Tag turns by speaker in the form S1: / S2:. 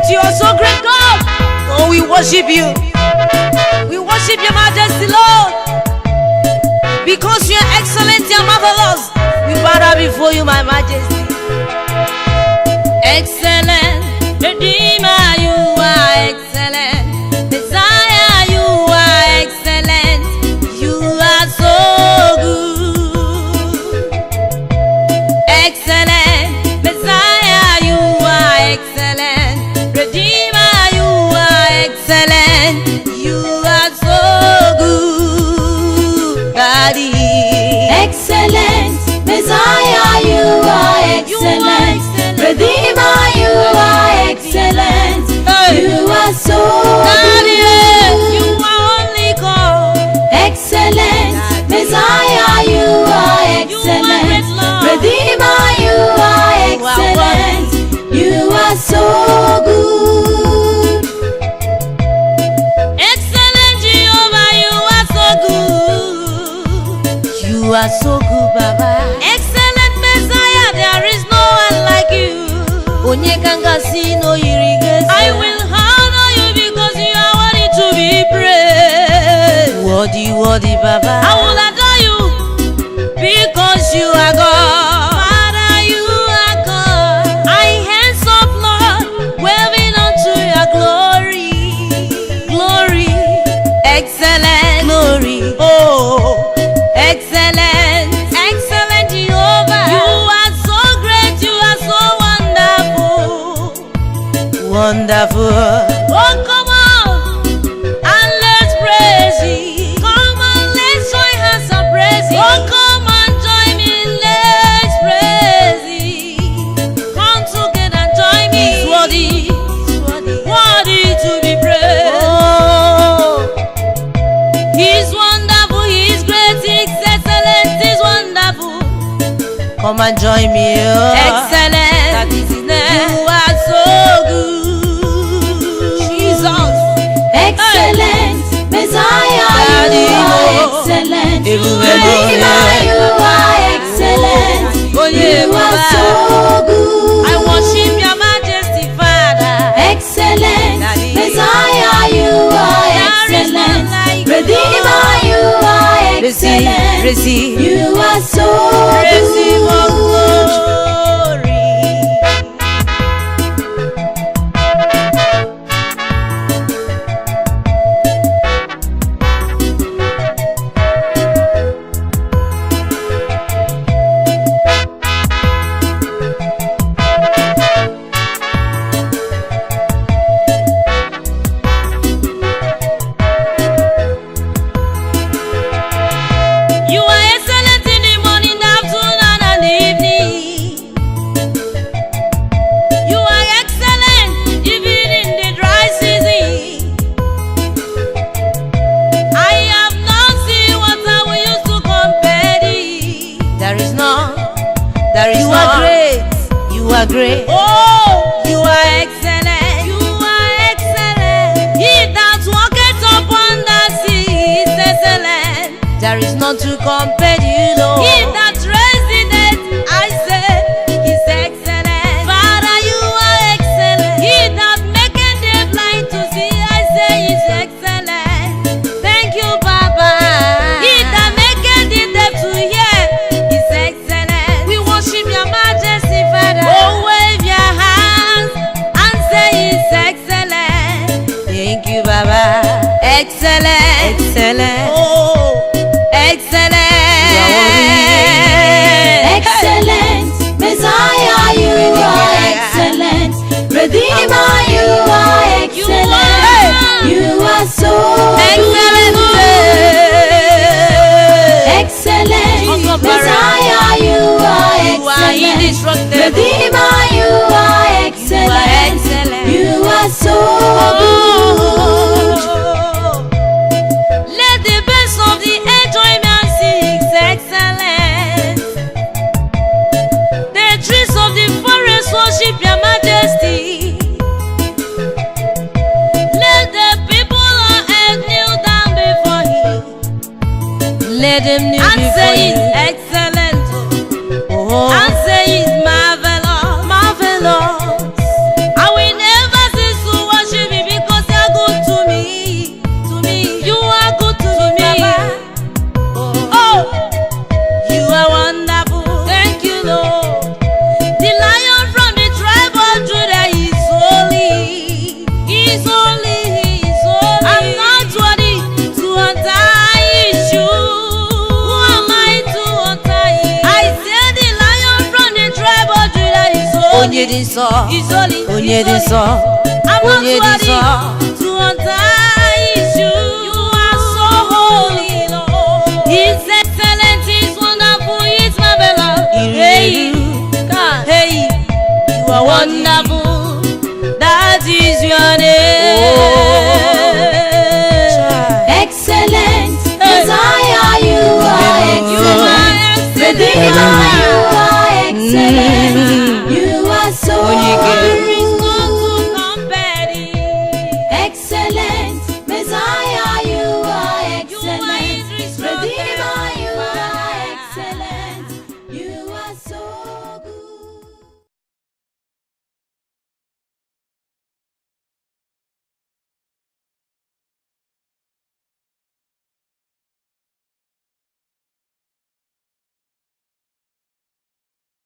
S1: You are so great, God. Oh, we worship you. We worship your majesty, Lord. Because you are excellent and marvelous, we bow down before you, my majesty. Excellent Redeemer, you are excellent. Messiah, you are excellent. You are so good. Excellent Messiah, you are excellent. Redeemer, you are excellent. You are so good, Daddy.
S2: Excellent Messiah, you are excellent. Redeemer, you are excellent. You are so
S1: Daddy,
S2: good.
S1: you are only God.
S2: Excellent Messiah, you are excellent. Redeemer, you are excellent. You are so good.
S1: Excellent Jehovah, you are so good. You are so good, Baba. Excellent Messiah, there is no one like you. I will honor you because you are worthy to be praised. Worthy, worthy, Baba. I will adore you because you are God. Father, you are God. I hands up, Lord, waving unto your glory. Glory, excellent, glory. Oh, excellent, excellent Jehovah. You are so great, you are so wonderful. Wonderful. Oh, come on and let's praise Him. Come on, let's join hands and praise Him. Oh, come on, join me, let's praise Him. Come together and join me. He's worthy, worthy to be praised. Oh, He's wonderful, He's great, He's excellent, He's wonderful. Come and join me. Oh. Excellent, that is His name. You are so good.
S2: Excellent Messiah, you are excellent. Redeemer, you are excellent. You are so good.
S1: I worship your majesty, Father.
S2: Excellent Messiah, you are excellent. Redeemer, you are excellent. You are so good.
S1: You are excellent in the morning, afternoon, and evening. You are excellent even in the dry season. I have not seen what I will use to compare thee. There is none. There is none. You are great. You are great. Oh, you are excellent. You are excellent. He that walketh upon the sea is excellent. There is none to compare you, Lord. He that raised the dead, I say, is excellent. Father, you are excellent. He that maketh the blind to see, I say, is excellent. Thank you, Papa. He that maketh the deaf to hear, is excellent. We worship your majesty, Father. Oh, wave your hands and say, is excellent. Thank you, Baba. Excellent, excellent. Oh, excellent. indestructible.
S2: Redeemer, you are excellent. You are so good.
S1: Let the best of the earth join me and sing His excellence. The trees of the forest worship Your Majesty. Let the people on earth kneel down before Him.
S2: Let them kneel
S1: And
S2: before
S1: say
S2: you.
S1: He's excellent.
S2: Oh,
S1: And say He's marvelous.
S2: marvelous.
S1: I will never cease to worship You because You are good to me. To me, You are good to me, Baba. Oh, You are wonderful. Thank You, Lord. The Lion from the tribe of Judah is holy. He's holy. He's holy. I'm not worthy to untie His shoe. Who am I to untie it? I say the Lion from the tribe of Judah is holy.
S2: Onye dị nsọ.
S1: He's holy.
S2: Onye
S1: He's
S2: dị
S1: holy.
S2: nsọ.
S1: I'm not
S2: Onye dị
S1: worthy
S2: nsọ.
S1: to untie His shoe. You are so holy, Lord. He's excellent. He's wonderful. He's marvelous. Hey, God. Hey, You are wonderful. That is Your name.
S2: Excellent. Messiah, you are
S1: You are
S2: excellent.
S1: excellent.
S2: Redeemer,